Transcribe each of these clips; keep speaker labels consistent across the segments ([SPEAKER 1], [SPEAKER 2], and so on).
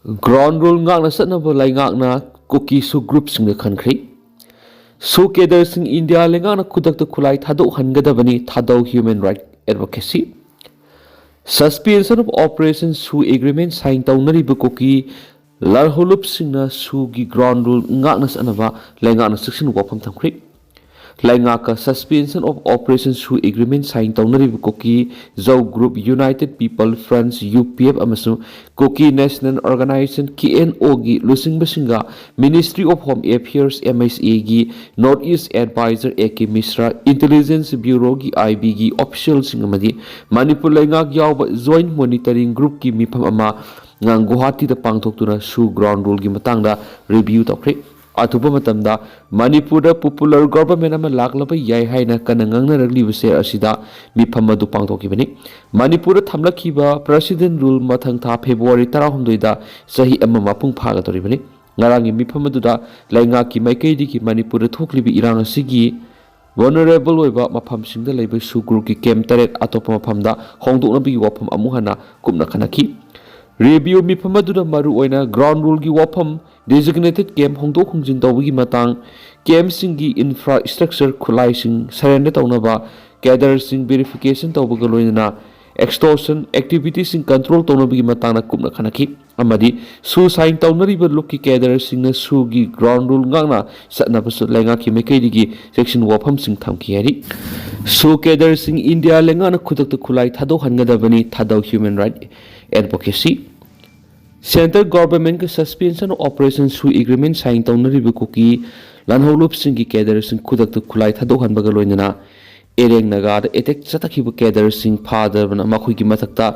[SPEAKER 1] Ground rule ngak na satnaba lai ngak na cookie su group sing na khankri. Su keder sing India le ngak na kudak to kulai thado hangadabani thado human right advocacy. Suspension of operation su agreement sign taunari bu cookie larholup sing na su gi ground rule ngak na satnaba lai ngak na section wapam thamkri. Laingaka suspension of operation su agreement sign taunari Koki Zau Group United People Friends UPF amasu Koki National Organization KNO gi lusing basinga Ministry of Home Affairs MSA gi Northeast Advisor AK Misra Intelligence Bureau gi IB gi official singamadi Manipur laingak yawba joint monitoring group ki mifam ama ngang Guwahati da pangthoktuna su ground rule gi matangda review tawkre Atuba matamda Manipur popular government ama laklaba yai haina kanangangna ragliba se asida mifamadu pangthokibani Manipur thamlakhiba president rule mathang tha February 16 da sahi ama mapung phaga toribani ngarangi mifamaduda lainga ki maikaidi ki Manipur thoklibi irang asigi vulnerable oiba maphamsingda leiba sugru ki kem taret atopa maphamda hongdoknabi wafam amuhana kumna khanaki Review mifamaduda maru oina ground rule gi wafam designated camp hongdok hongjin tawgi matang camp singi infrastructure khulai sing surrender tawnaba gather sing verification tawbaga loina extortion activities sing control tawnabagi matang na kumna khanaki amadi su sign tawnari ba lukki gather sing na su gi ground rule ngana satna basu lenga ki mekai digi section wafam sing thamki hari su gather sing India lenga na khudak to khulai thado hangadabani thado human right advocacy Central government के suspension of operation su agreement sign taunari bu koki lanholup singi keder sing kudak to khulai thado hanbaga loinana ereng naga attack chatakhi bu keder sing father bana makhoi ki mathakta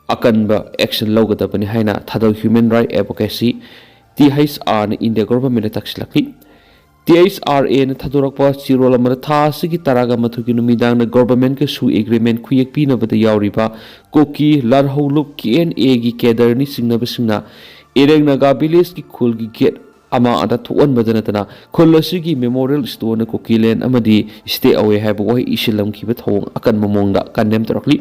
[SPEAKER 1] akanba action logada bani haina thado human right advocacy THR na India government takslaki THRA na thadorakpa chirol amara tha sigi taraga mathuki numidang na government ke su agreement khuyek pina bada yauriba koki larholup KNA gi keder ni singna basingna ereng naga village ki khul gi gate ama ada thuan badana tana khollasigi memorial stone na koki len amadi stay away haibu wai isilam ki bathong akan momongda kanem tarakli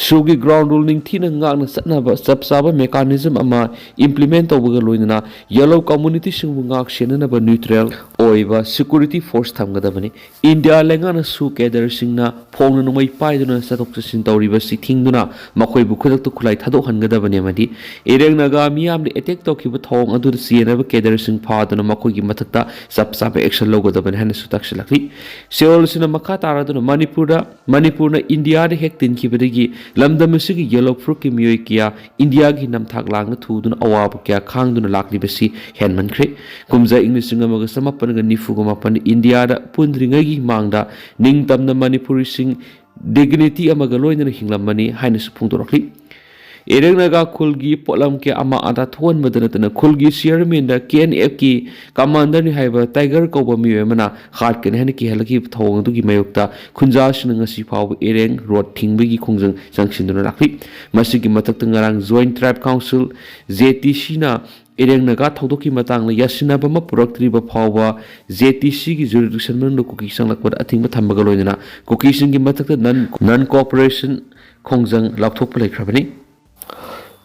[SPEAKER 1] sugi ground rule ning thina ngak na satna ba sapsaba mechanism ama implement tawga loinana yellow community singbu ngak senana ba neutral oiba security force thamgada bani India lenga na su keder singna phongna numai paiduna satok sin tawriba si thingduna makhoi bu khudak to khulai thado hangada bani amadi ereng naga miyam de attack to ki bathong adu siena ba keder sing Father Makogi Matakta, Sapsapa action logo the Benhanis Taxilaki. Seols in a Makata, Manipura, India, the Hectin Kibadigi, Lambda Musiki, Yellow Fruki Muikia, India Ginam Taglang, Tudun, Awabukia, Kangdun, Lakli Besi, Henman Cre, Kumza English Singamagasamapan, Nifugumapan, India, Pundringagi Mangda, Ningtam the Manipuri sing dignity amagaloin and Hinglamani, Highness Puntoraki. Ereng naga kulgi polam ke ama ada thuan madana tana kulgi chairman da KNF ki commander ni haiba tiger ko ba mi mana khat ken hen ki helaki thong du gi mayukta khunja shin ngasi phaw ereng road thingbi gi khongjang jangsin duna rakli masigi matak ngarang joint tribe council JTC na ereng naga thodoki matang la yasina ba ma puraktri ba phawwa JTC gi jurisdiction man ko ki sanglak par athing ba thambaga loina ko ki sing gi matak non cooperation khongjang lakthok play khrabani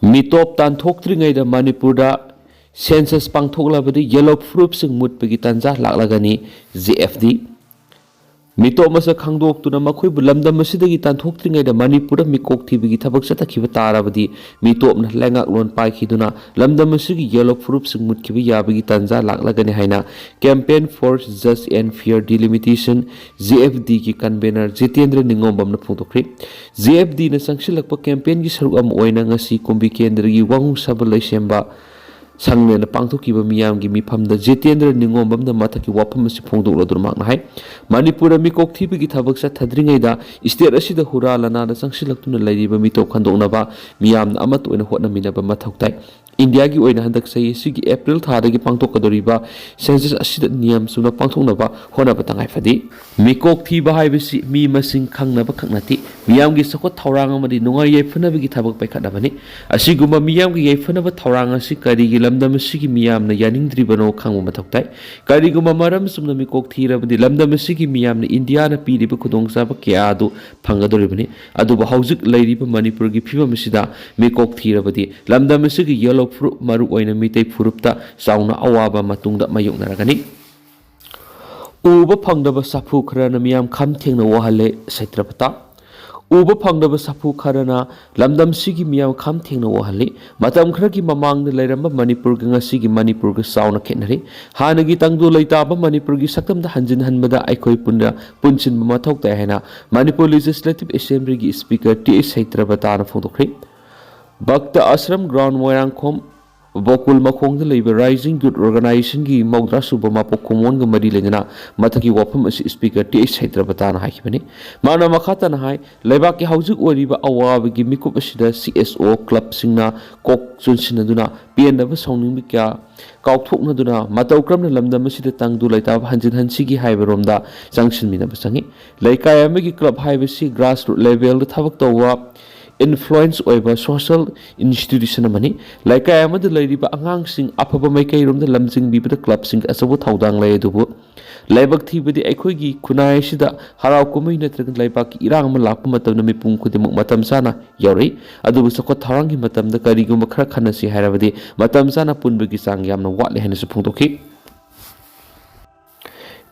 [SPEAKER 1] Mitop tan thoktringay da Manipurda census pangthoklabadi yellow fruit sing mutpagi tanja laklagani ZFD Mitop masa khangdok tuna makhoi bulamda masidagi tan thoktringay da Manipurda mikok thibigi thabak satakhiba tarabadi mitop na lengak lon pai khiduna lamda masigi yellow fruit sing mutkibi yabagi tanja laklagani haina campaign for just and fair delimitation ZFD ki convener Jitendra Ningombam na phungtokri ZFD na sangsilakpa campaign gi saruk am oina ngasi kumbi kendra gi wangung sabal laisemba sangne na pangthokiba miyam gi mifamda Jitendra Ningombam na mathaki wapam si phungdok lodur makna hai Manipura mikok thibi gi thabak sa thadringai da state asida huralana na sangsilaktuna lairiba mitop khandoknaba miyam na amat oina hotna minaba mathoktai India gi oina handak sai sigi April thada gi pangthokadoriba census asida niyam suna pangthoknaba hona batangai fadi mikok thiba haibisi mi masing khangnaba khaknati miyam gi sakot thawrang amadi nungai yefuna gi thabak paikhatnabani asiguma miyam gi yefuna ba thawrang asi kari gi lamdam asigi miyamna yaningdribano khangba mathau tai kariguma maram sumna mikok thirabadi lamdam asigi miyamna India na piriba khudongchaba kya adu phangadoribani aduba haujuk leiriba Manipur gi phibam sida mikok thirabadi lamdam asigi yellow fruit maru oina mitei phurupta sauna awaba matungda mayoknaragani uba phangdaba sapu kharana miyam kham thengna wahale saitrapata uba phangdaba sapu kharana lamdam sigi miyam kham thengna wahale matam kharagi mamangna leiramba Manipur ga ngasi gi Manipur ga sauna khenari hanagi tangdu leitaba Manipur gi saktamda hanjin hanbada aikoi punna punchin ma thok ta hena Manipur Legislative Assembly gi Speaker T Saitrapata na photokri Bhakta Ashram Ground Moirangkhom Bokul Makhong Labor Rising Youth Organization gi Maudra Subama Pokumon ga mari lengana mathaki wafam asi Speaker T Saitrapata na haikibani mana makhata na hai leba ki haujuk oriba awab gi mikup asida CSO club singna kok chunsinaduna PNW songning bi kya kaukthokna duna matau kramna lamdam asida tangdu laita hanjin hansi gi haibaromda jangsin mina basangi laikai amagi club haibasi grassroots level da thabak tawwa influence over social institution amani laikai amad leiriba angang sing afaba maikai romda lamjing bibada club sing asabu thaudang lai dubu laibak thibadi aikhoi gi khunai sida harau kumai natraga laibak irang ma lakpa matamna mipung khudimuk matam sana yauri adubu sakot tharangi matamda kariguma khara khanasi hairabadi matam sana punbagi sang yamna watle hena su phungtokhi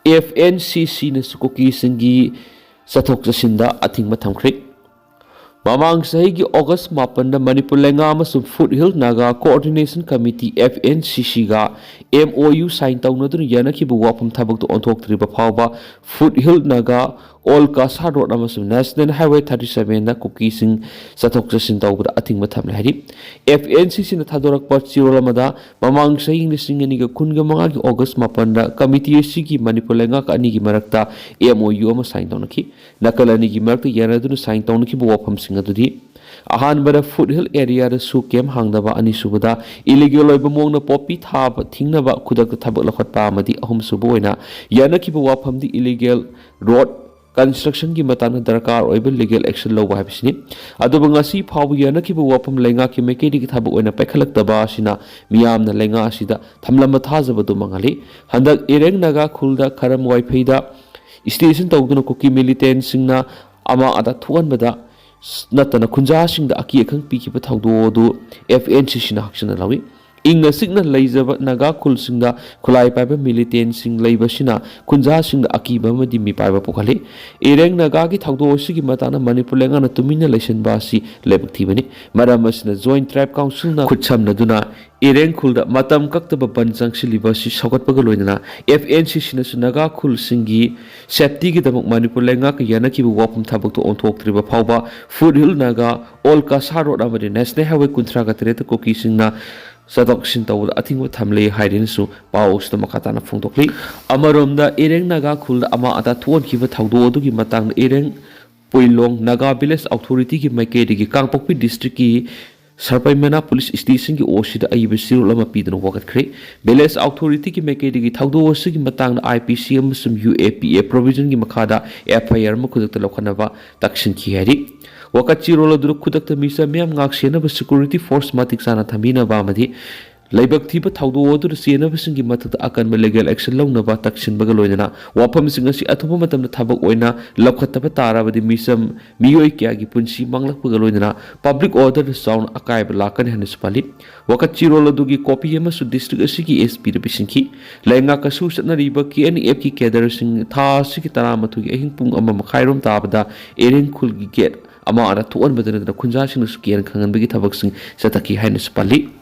[SPEAKER 1] FNCC na sukoki singi sathok jasinda athing mathamkhri Mamang sahigi August 8 da Manipur Lenga amasung Foothill Naga Coordination Committee FNCC ga MOU sign tawnaduna yanakhiba wafam thabak to onthoktriba phawba Foothill Naga All Kasa Road amasung National Highway 37 da kuki sing sathok jasin tawbada athing mathamle hari FNCC na thadorakpa chirolamada mamang sahing lising ani ga kunga manga gi August 8 da committee sigi Manipur Lenga ka ani gi marakta MOU ama sign tawnakhi nakalani gi marakta yanaduna sign tawnakhiba wafam adudi ahanbada Foothill area da su kem hangdaba ani subada illegal oiba mongna popi thaba thingnaba khudak thabak lakhatpa amadi ahum subu oina yanakiba wafamdi illegal road construction gi matana darkar oiba legal action loba habisini aduba ngasi phawu yanakiba wafam lenga ki mekedi ki thabak oina paikhalakdaba asina miyamna lenga asida thamlamba thajabadu mangali handak ireng naga khulda kharam waiphaida station tawduna kuki militant singna ama ada thuanbada natana khunja singda aki akhang pikiba thawdo FNCC na hakchana lawi ingna signa leijaba naga khul singda khulai paiba militant sing leibasina khunja singda aki ba madi mi paiba pokhali ereng naga gi thawdo sigi matana Manipur Lenga na tumina lesion ba si lebak thibani maramasna Joint Tribe Council na khutsamna duna ereng khulda matam kaktaba banjang siliba si sagatpaga loinana FNCC na sunaga khul singi safety gi damak Manipur Lenga ka yanaki bu wapum thabak to onthok triba phawba Foothill Naga All Kasa Road amadi National Highway 33 koki singna satok sin tawda athingwa thamle hairin su paus ta makatana phungtokli amaromda ereng naga khulda ama ata thuon khiba thawdo dugi matang ereng poilong Naga Village Authority ki maikedi ki Kangpokpi district ki Sarpaimana Police Station ki osida aibe sirulama pidana wakat khre Village Authority ki maikedi ki thawdo osigi matang IPC amasum UAPA provision ki makhada FIR ma khudakta lokhanaba takshin ki hari wakat chirola duru khudakta misa miyam ngak senaba security force matik sana thamina ba amadi laibak thiba thawdo odur senaba singi mathata akan legal action lawnaba taksin baga loinana wafam singa si athuba matamna thabak oina lakhataba tarabadi misam miyoi kya gi punsi manglak baga loinana public order sound akai balakan hanispali wakat chirola dugi copy ema su district asigi SP de bisinki lainga kasu satna riba KNF ki cadre sing tha sigi taramathu gi ahing pung ama makhairom tabada ereng khul gi gate ama ara thuan badana khunja sing su kian khangan bagi thabak sing sataki hanispali